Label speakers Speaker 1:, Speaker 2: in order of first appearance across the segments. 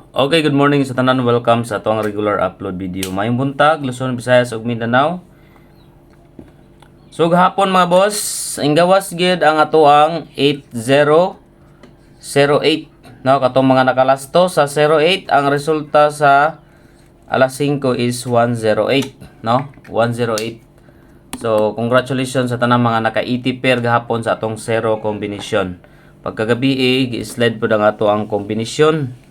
Speaker 1: Okay, good morning sa tanan. Welcome sa atong regular upload video. Mayong buntag, Luzon, Visayas ug Mindanao. So gahapon mga boss, ang gawas gid ang atoang 8008. No, katong mga nakalasto sa 08, ang resulta sa alas 5 is 108, no? 108. So congratulations sa tanang mga naka-80 pair gahapon sa atong 0 combination. Pagkagabi gi-slide po ang ato ang kombinasyon.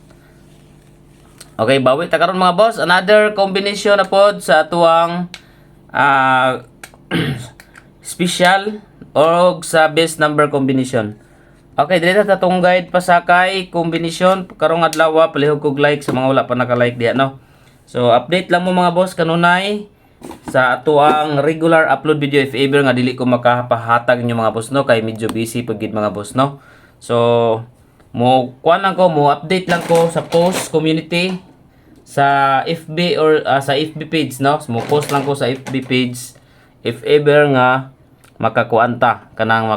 Speaker 1: Okay, bawi ta karon mga boss, another combination na pod sa atuang special o sa best number combination. Okay, dili ta tong guide pasakay combination karong adlaw palihog kog like sa mga wala pa naka-like diha, no. So update lang mo mga boss kanunay sa atuang regular upload video if ever nga dili ko makapahatag inyo mga boss, no, kay medyo busy pag gid mga boss, no. So mo kuan lang ko, mo update lang ko sa post community sa FB or sa FB page, no. Mo post lang ko sa FB page if ever nga makakuanta kanang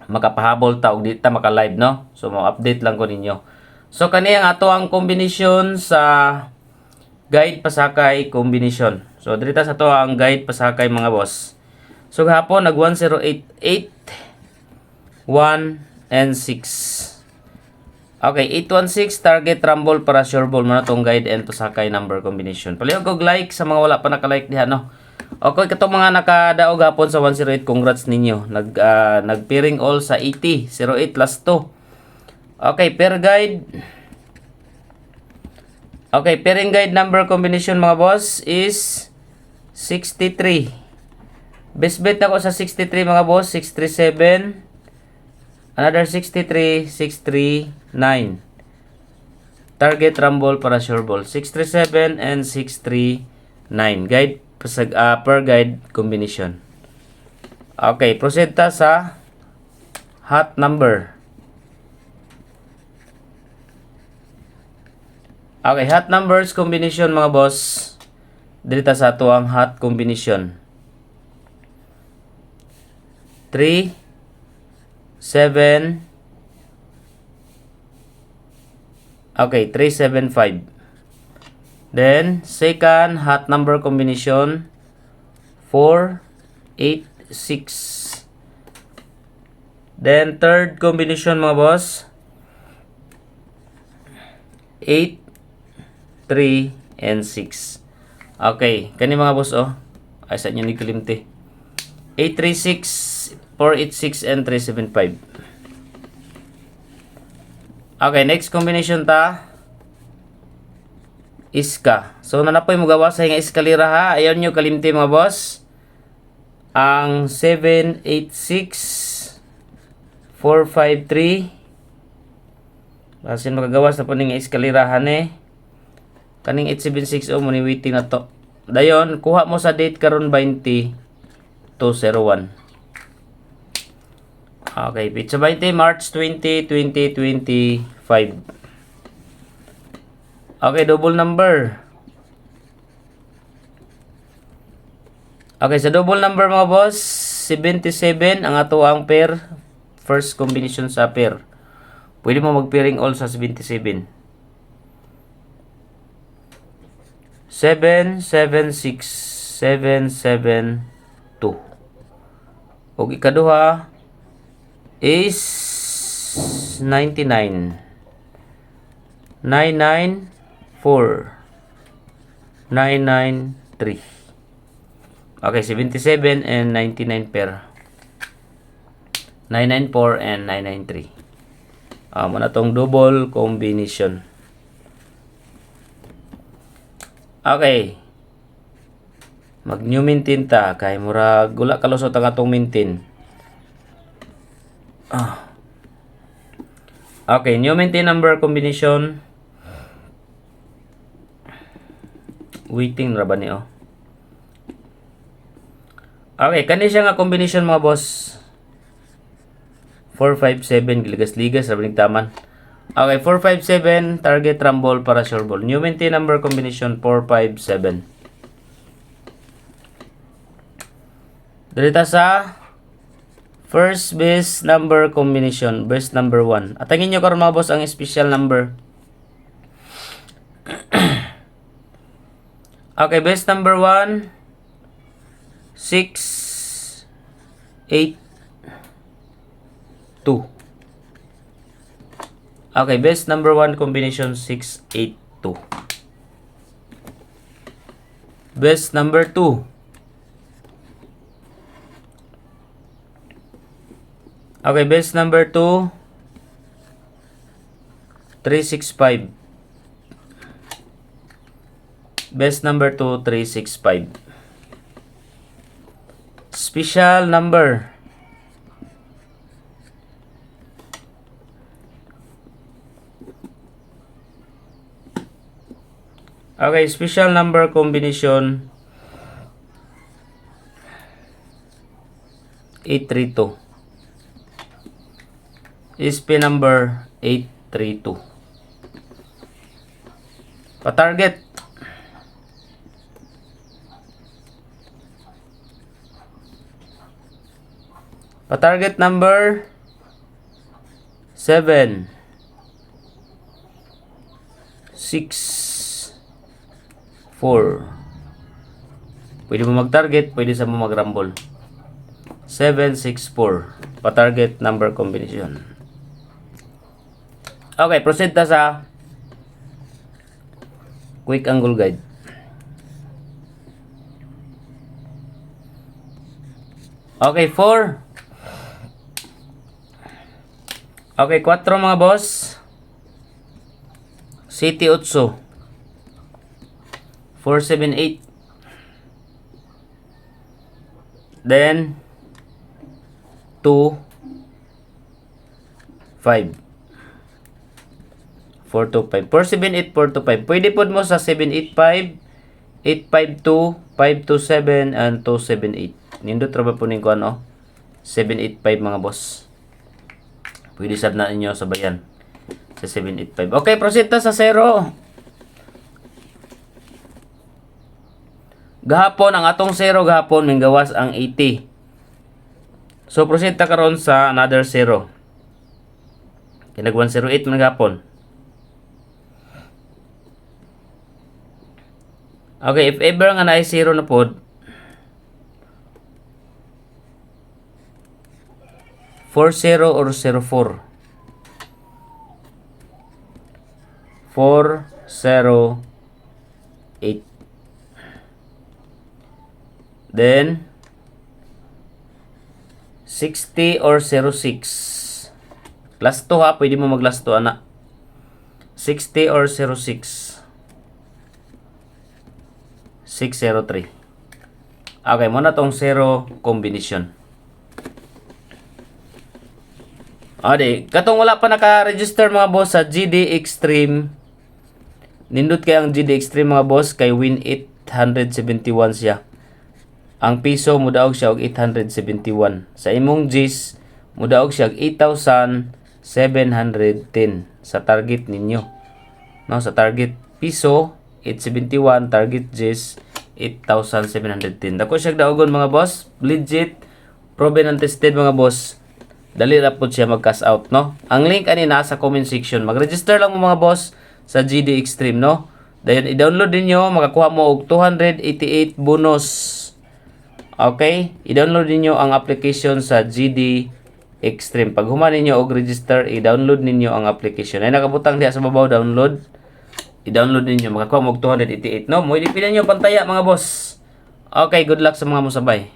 Speaker 1: makapahabol ta og di ta maka live, no. So mo update lang ko ninyo. So kani ang ato ang combination sa guide pasakay combination. So dito sa to ang guide pasakay mga boss. So gahapon nag 1088 1 and 6. Okay, 816 target rumble para sure ball mo na tong guide and pasakay number combination. Palihog og like sa mga wala pa naka-like diha, no. Okay, katong mga nakadaog gapon sa 108, congrats ninyo. Nag-pairing all sa 80, 08 plus 2. Okay, pair guide. Okay, pairing guide number combination mga boss is 63. Best bet ako sa 63 mga boss, 637. Another 63, 639. Target rumble para sure ball. 637 and 639. Guide per guide combination. Okay, proceed ta sa hot number. Okay, hot numbers combination mga boss. Dito sa ato ang hot combination. 3 7. Okay, 375. Then second hot number combination 4 8 6. Then third combination mga boss 8 3 and 6. Okay, kani mga boss ay sa inyo ni kalimti. 836, 486 and 375. Okay, next combination ta iska. So nanapoy mo gawa sa nga eskalera ha. Ayon nyo kalimti mga boss. Ang 786 453. Basin magagawas na po ning eskalerahan kaning 8760 mo ni waiting na to. Dayon kuha mo sa date karon 20 201. Okay, pizza 20 March 20, 2025. Okay, double number. Okay, sa double number mga boss, 77 ang ato ang pair. First combination sa pair. Pwede mo mag-pairing all sa 77. 7, 7, 6, 7, 7, 2. Og ikaduha is 99. 994. 993. Okay, 77 and 99 pair. 994 and 993. Muna tong double combination. Okay. Mag-new maintain ta kay mura gula kalusot ang atong maintain. Okay, new maintain number combination. Waiting ra ba ni Okay, kani siya nga combination mga boss. 457 giligas-ligas ra ning taman. Okay, 457 target rumble para sure ball. New maintain number combination 457. Dito sa first best number combination, best number 1. Atangin nyo karon mga boss ang special number. Okay, best number 1, 6, 8, 2. Okay, best number 1 combination 6, 8, 2. Best number 2. Okay, best number 2, 3, 6, 5. Best number 2, 3, 6, 5. Special number. Okay, special number combination 832. SP number 832. Pa-target. Pa-target number 7, 6, 4. Pwede mo mag-target, pwede sa mo mag-rumble. 7, 6, 4. Pa-target number combination. Okay, proceed ta sa quick angle guide. Okay, 4. Okay, 4 mga boss. City 8. 4, 7, 8. Then 2, 5. 4, 2, 5. 4, 7, 8, 4, 2, 5. Pwede po mo sa 7, 8, 5, 8, 5, 2, 5, 2, 7, and 2, 7, 8. Nindot traba po ninyo ano? 7, 8, 5 mga boss. Pwede sad na ninyo sabayan sa 7, 8, 5. Okay, proceed ta sa 0. Gahapon, ang atong 0 gahapon, minggawas ang 80. So, proceed ta karon sa another 0. Kinag 108 man gahapon. Okay, if ever nga na 0 na pod, 40 or 04. 408. Then 60 or 06. Last 2 ha, pwede mo mag last 2 ana. 60 or 06. 603. Okay, muna tong 0 combination. Ade, katong wala pa naka-register mga boss sa GD Extreme. Nindot kay ang GD Extreme mga boss kay win 871 siya. Ang piso mudaog siya og 871. Sa imong G's mudaog siya og 8,710 sa target ninyo. No, sa target piso 871, target G's 8,710. Dako siya daogon mga boss, legit, proven and tested mga boss. Dali ra po siya mag-cash out, no? Ang link ani nasa comment section. Mag-register lang mo mga boss sa GD Extreme, no? Dayon i-download ninyo, makakuha mo og 288 bonus. Okay? I-download ninyo ang application sa GD Extreme. Pag human ninyo og register, i-download ninyo ang application. Ay nakabutang diha sa babaw, download. I-download ninyo, makakuha mo og 288, no? Mo ilipin ninyo pantaya mga boss. Okay, good luck sa mga musabay.